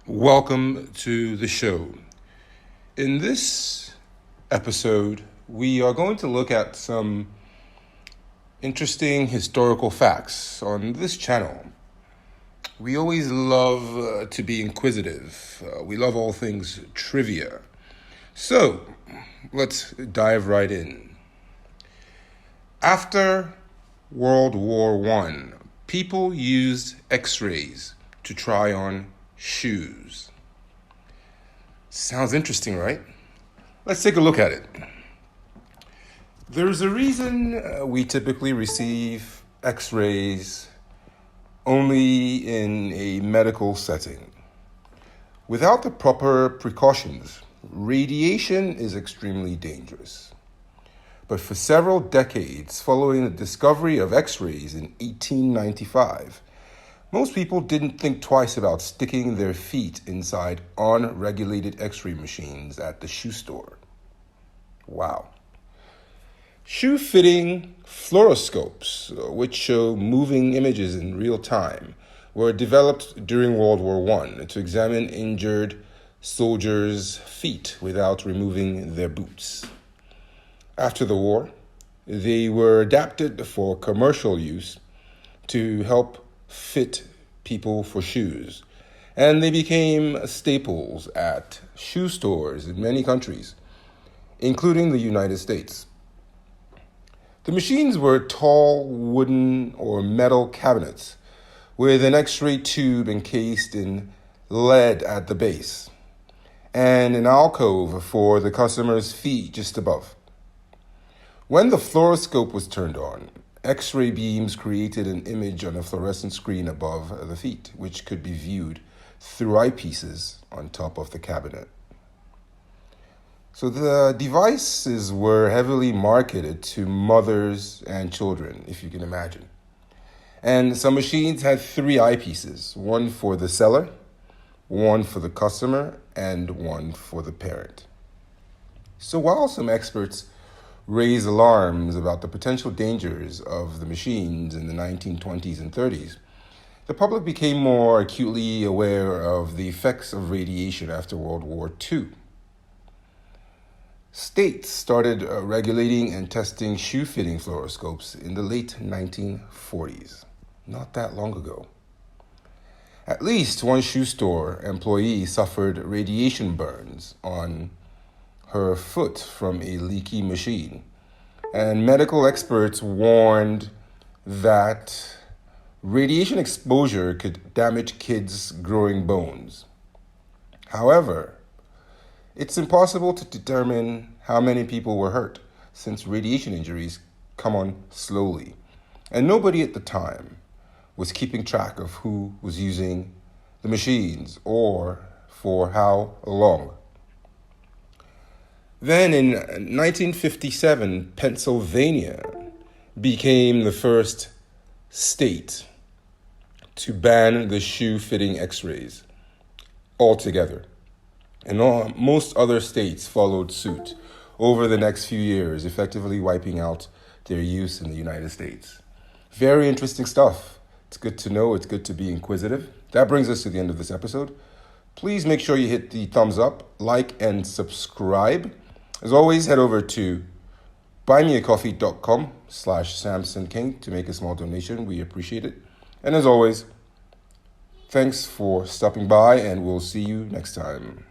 Welcome to the show. In this episode, we are going to look at some interesting historical facts on this channel. We always love to be inquisitive. We love all things trivia. So, let's dive right in. After World War I, people used X-rays to try on shoes. Sounds interesting, right? Let's take a look at it. There's a reason we typically receive X-rays only in a medical setting. Without the proper precautions, radiation is extremely dangerous. But for several decades following the discovery of X-rays in 1895, most people didn't think twice about sticking their feet inside unregulated X-ray machines at the shoe store. Wow. Shoe-fitting fluoroscopes, which show moving images in real time, were developed during World War I to examine injured soldiers' feet without removing their boots. After the war, they were adapted for commercial use to help fit people for shoes, and they became staples at shoe stores in many countries, including the United States. The machines were tall wooden or metal cabinets with an X-ray tube encased in lead at the base and an alcove for the customer's feet just above. When the fluoroscope was turned on, X-ray beams created an image on a fluorescent screen above the feet, which could be viewed through eyepieces on top of the cabinet. So the devices were heavily marketed to mothers and children, if you can imagine. And some machines had 3 eyepieces, one for the seller, one for the customer, and one for the parent. So while some experts raised alarms about the potential dangers of the machines in the 1920s and 30s, the public became more acutely aware of the effects of radiation after World War II. States started regulating and testing shoe-fitting fluoroscopes in the late 1940s, not that long ago. At least one shoe store employee suffered radiation burns on her foot from a leaky machine, and medical experts warned that radiation exposure could damage kids' growing bones. However, it's impossible to determine how many people were hurt since radiation injuries come on slowly, and nobody at the time was keeping track of who was using the machines or for how long. Then in 1957, Pennsylvania became the first state to ban the shoe-fitting X-rays altogether. And most other states followed suit over the next few years, effectively wiping out their use in the United States. Very interesting stuff. It's good to know. It's good to be inquisitive. That brings us to the end of this episode. Please make sure you hit the thumbs up, like, and subscribe. As always, head over to buymeacoffee.com/Samson King to make a small donation. We appreciate it. And as always, thanks for stopping by, and we'll see you next time.